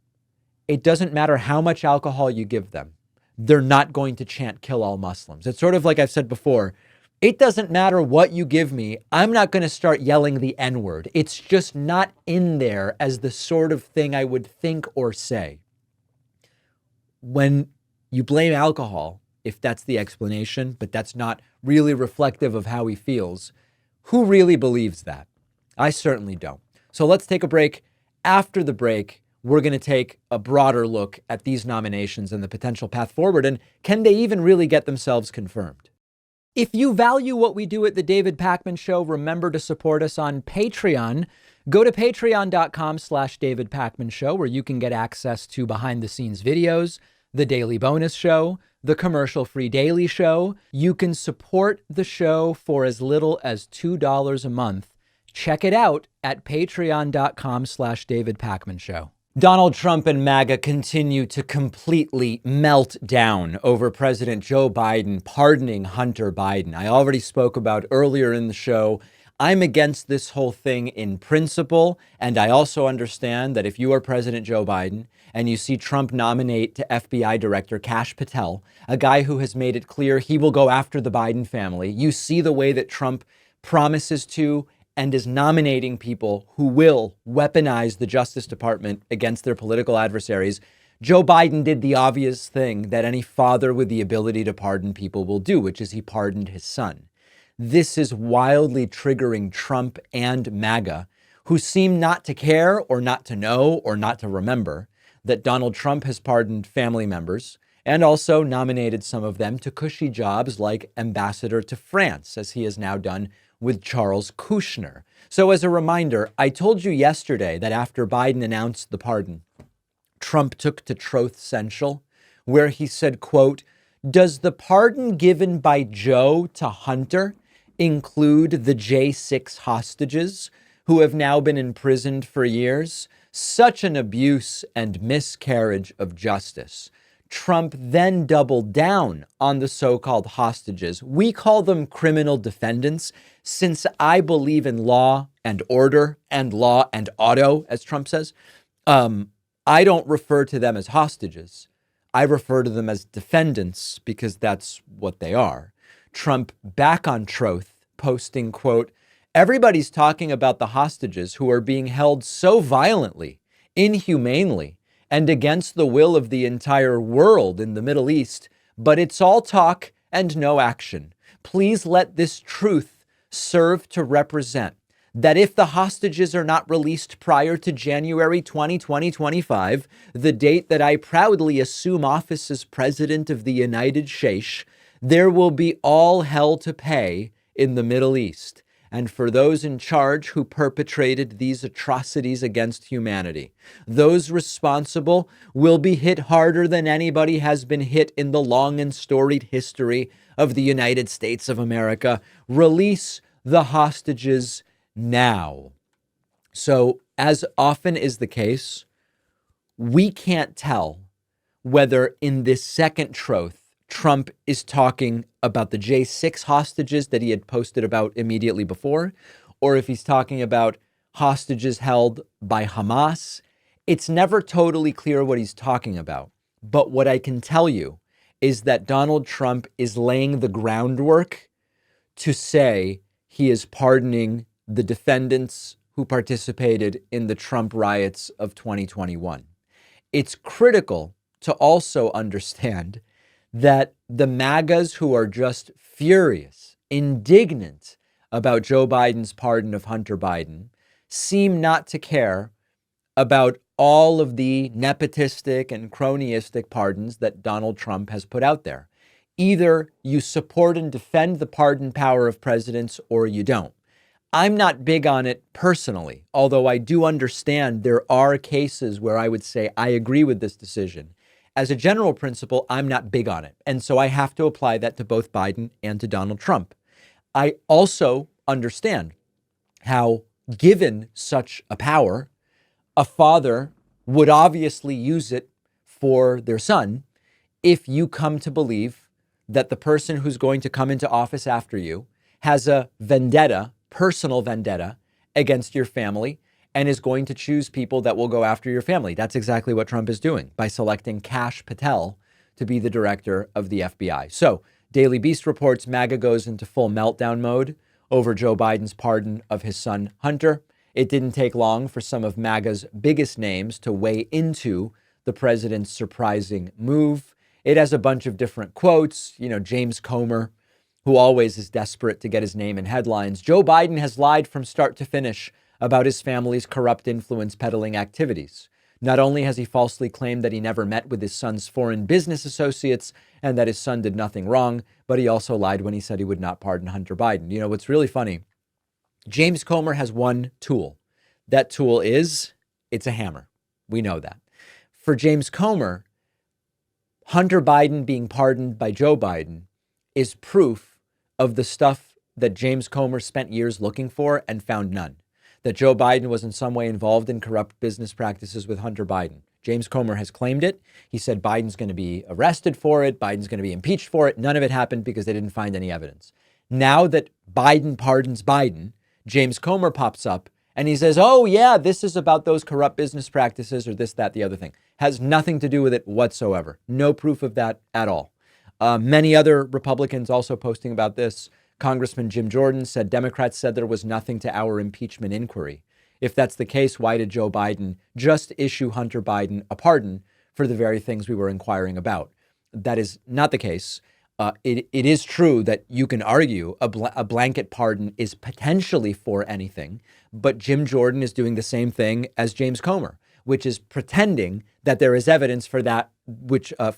it doesn't matter how much alcohol you give them, they're not going to chant "kill all Muslims." It's sort of like I've said before, it doesn't matter what you give me, I'm not going to start yelling the N-word. It's just not in there as the sort of thing I would think or say. When you blame alcohol, if that's the explanation, but that's not really reflective of how he feels, who really believes that? I certainly don't. So let's take a break. After the break, we're going to take a broader look at these nominations and the potential path forward, and can they even really get themselves confirmed? If you value what we do at The David Pakman Show, remember to support us on Patreon. Go to patreon.com/David Pakman Show, where you can get access to behind-the-scenes videos, the daily bonus show, the commercial-free daily show. You can support the show for as little as $2 a month. Check it out at patreon.com/David Pakman Show. Donald Trump and MAGA continue to completely melt down over President Joe Biden pardoning Hunter Biden. I already spoke about earlier in the show, I'm against this whole thing in principle, and I also understand that if you are President Joe Biden and you see Trump nominate to FBI Director Kash Patel, a guy who has made it clear he will go after the Biden family, you see the way that Trump promises to and is nominating people who will weaponize the Justice Department against their political adversaries. Joe Biden did the obvious thing that any father with the ability to pardon people will do, which is he pardoned his son. This is wildly triggering Trump and MAGA, who seem not to care or not to know or not to remember that Donald Trump has pardoned family members and also nominated some of them to cushy jobs like ambassador to France, as he has now done with Charles Kushner. So as a reminder, I told you yesterday that after Biden announced the pardon, Trump took to Truth Central, where he said, quote, "Does the pardon given by Joe to Hunter include the J6 hostages who have now been imprisoned for years? Such an abuse and miscarriage of justice." Trump then doubled down on the so-called hostages. We call them criminal defendants, since I believe in law and order and law and auto, as Trump says. I don't refer to them as hostages. I refer to them as defendants because that's what they are. Trump back on Truth, posting, quote, "Everybody's talking about the hostages who are being held so violently, inhumanely, and against the will of the entire world in the Middle East, but it's all talk and no action. Please let this truth serve to represent that if the hostages are not released prior to January 2025, the date that I proudly assume office as President of the United States, there will be all hell to pay in the Middle East, and for those in charge who perpetrated these atrocities against humanity. Those responsible will be hit harder than anybody has been hit in the long and storied history of the United States of America. Release the hostages now." So, as often is the case, we can't tell whether in this second Truth, Trump is talking about the J6 hostages that he had posted about immediately before, or if he's talking about hostages held by Hamas. It's never totally clear what he's talking about. But what I can tell you is that Donald Trump is laying the groundwork to say he is pardoning the defendants who participated in the Trump riots of 2021. It's critical to also understand that the MAGAs who are just furious, indignant about Joe Biden's pardon of Hunter Biden, seem not to care about all of the nepotistic and cronyistic pardons that Donald Trump has put out there. Either you support and defend the pardon power of presidents or you don't. I'm not big on it personally, although I do understand there are cases where I would say I agree with this decision. as a general principle, I'm not big on it. And so I have to apply that to both Biden and to Donald Trump. I also understand how, given such a power, a father would obviously use it for their son if you come to believe that the person who's going to come into office after you has a vendetta, personal vendetta, against your family and is going to choose people that will go after your family. That's exactly what Trump is doing by selecting Kash Patel to be the director of the FBI. So Daily Beast reports MAGA goes into full meltdown mode over Joe Biden's pardon of his son, Hunter. It didn't take long for some of MAGA's biggest names to weigh into the president's surprising move. It has a bunch of different quotes. James Comer, who always is desperate to get his name in headlines. Joe Biden has lied from start to finish about his family's corrupt influence peddling activities. Not only has he falsely claimed that he never met with his son's foreign business associates and that his son did nothing wrong, but he also lied when he said he would not pardon Hunter Biden. What's really funny, James Comer has one tool. That tool it's a hammer. We know that. For James Comer, Hunter Biden being pardoned by Joe Biden is proof of the stuff that James Comer spent years looking for and found none. That Joe Biden was in some way involved in corrupt business practices with Hunter Biden. James Comer has claimed it. He said Biden's going to be arrested for it. Biden's going to be impeached for it. None of it happened because they didn't find any evidence. Now that Biden pardons Biden, James Comer pops up and he says, oh yeah, this is about those corrupt business practices or this, that, the other thing. Has nothing to do with it whatsoever. No proof of that at all. Many other Republicans also posting about this. Congressman Jim Jordan said Democrats said there was nothing to our impeachment inquiry. If that's the case, why did Joe Biden just issue Hunter Biden a pardon for the very things we were inquiring about? That is not the case. It is true that you can argue a blanket pardon is potentially for anything, but Jim Jordan is doing the same thing as James Comer, which is pretending that there is evidence for that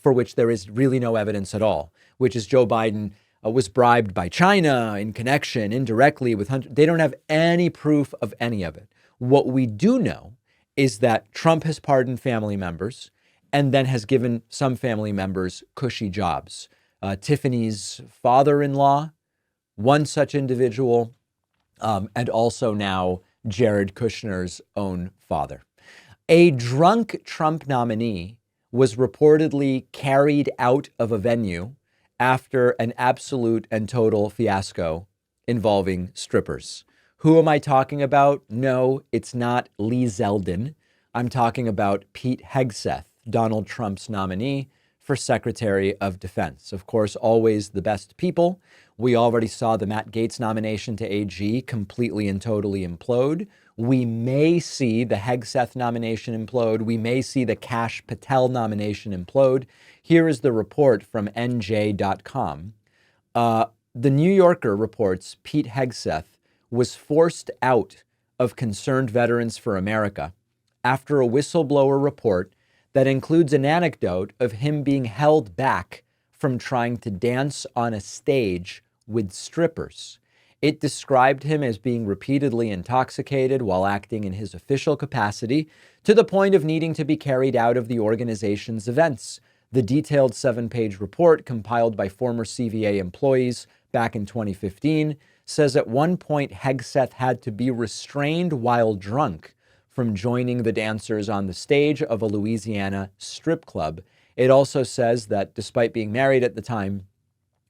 for which there is really no evidence at all, which is Joe Biden was bribed by China in connection indirectly with Hunter. They don't have any proof of any of it. What we do know is that Trump has pardoned family members and then has given some family members cushy jobs. Tiffany's father-in-law, one such individual, and also now Jared Kushner's own father. A drunk Trump nominee was reportedly carried out of a venue after an absolute and total fiasco involving strippers. Who am I talking about? No, it's not Lee Zeldin. I'm talking about Pete Hegseth, Donald Trump's nominee for Secretary of Defense. Of course, always the best people. We already saw the Matt Gaetz nomination to AG completely and totally implode. We may see the Hegseth nomination implode. We may see the Kash Patel nomination implode. Here is the report from NJ.com. The New Yorker reports Pete Hegseth was forced out of Concerned Veterans for America after a whistleblower report that includes an anecdote of him being held back from trying to dance on a stage with strippers. It described him as being repeatedly intoxicated while acting in his official capacity to the point of needing to be carried out of the organization's events. The detailed 7-page report compiled by former CVA employees back in 2015 says at one point Hegseth had to be restrained while drunk from joining the dancers on the stage of a Louisiana strip club. It also says that despite being married at the time,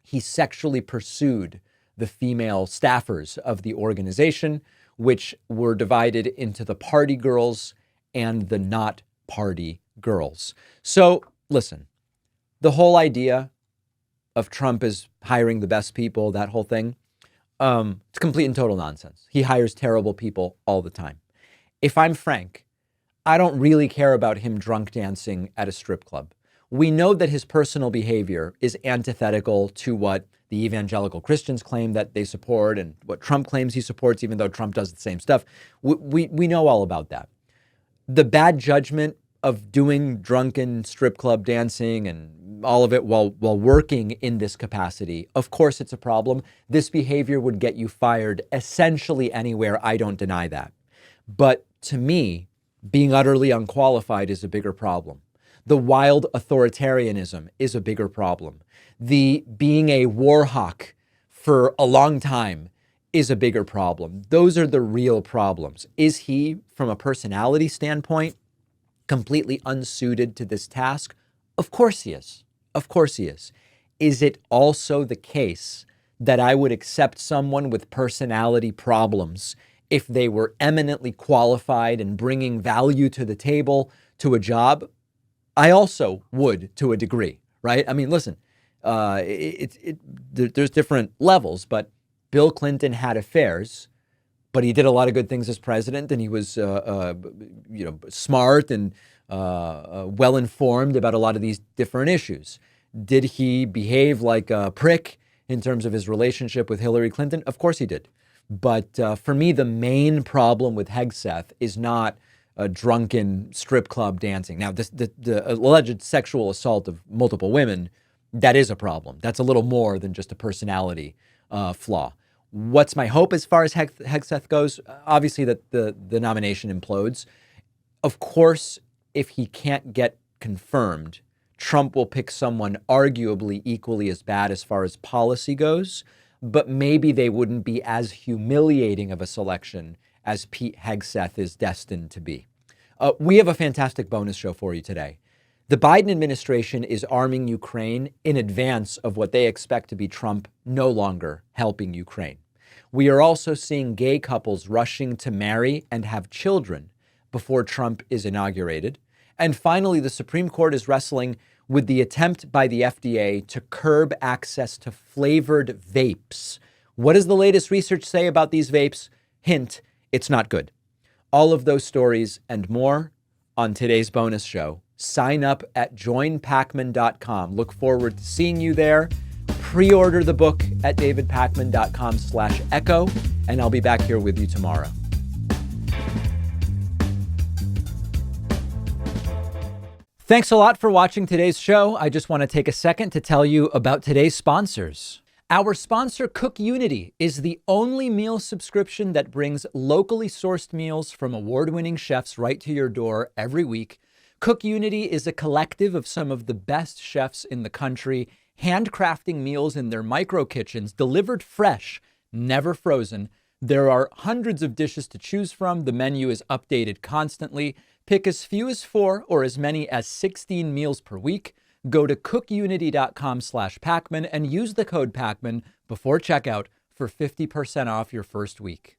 he sexually pursued the female staffers of the organization, which were divided into the party girls and the not party girls. So listen, the whole idea of Trump is hiring the best people, that whole thing, it's complete and total nonsense. He hires terrible people all the time. If I'm frank, I don't really care about him drunk dancing at a strip club. We know that his personal behavior is antithetical to what the evangelical Christians claim that they support and what Trump claims he supports, even though Trump does the same stuff. We know all about that. The bad judgment of doing drunken strip club dancing and all of it while working in this capacity, of course it's a problem. This behavior would get you fired essentially anywhere. I don't deny that. But to me, being utterly unqualified is a bigger problem. The wild authoritarianism is a bigger problem. The being a war hawk for a long time is a bigger problem. Those are the real problems. Is he, from a personality standpoint, completely unsuited to this task? Of course he is. Of course he is. Is it also the case that I would accept someone with personality problems if they were eminently qualified and bringing value to the table to a job? I also would, to a degree, right? I mean, listen, there's different levels, but Bill Clinton had affairs, but he did a lot of good things as president, and he was, smart and well-informed about a lot of these different issues. Did he behave like a prick in terms of his relationship with Hillary Clinton? Of course he did. But for me, the main problem with Hegseth is not a drunken strip club dancing. Now, the alleged sexual assault of multiple women, that is a problem. That's a little more than just a personality flaw. What's my hope as far as Hegseth goes? Obviously that the nomination implodes. Of course, if he can't get confirmed, Trump will pick someone arguably equally as bad as far as policy goes, but maybe they wouldn't be as humiliating of a selection as Pete Hegseth is destined to be. We have a fantastic bonus show for you today. The Biden administration is arming Ukraine in advance of what they expect to be Trump no longer helping Ukraine. We are also seeing gay couples rushing to marry and have children before Trump is inaugurated. And finally, the Supreme Court is wrestling with the attempt by the FDA to curb access to flavored vapes. What does the latest research say about these vapes? Hint, it's not good. All of those stories and more on today's bonus show. Sign up at joinpacman.com. Look forward to seeing you there. Pre-order the book at davidpacman.com/echo, and I'll be back here with you tomorrow. Thanks a lot for watching today's show. I just want to take a second to tell you about today's sponsors. Our sponsor, Cook Unity, is the only meal subscription that brings locally sourced meals from award-winning chefs right to your door every week. Cook Unity is a collective of some of the best chefs in the country, handcrafting meals in their micro kitchens, delivered fresh, never frozen. There are hundreds of dishes to choose from. The menu is updated constantly. Pick as few as 4 or as many as 16 meals per week. Go to cookunity.com/Pacman and use the code Pacman before checkout for 50% off your first week.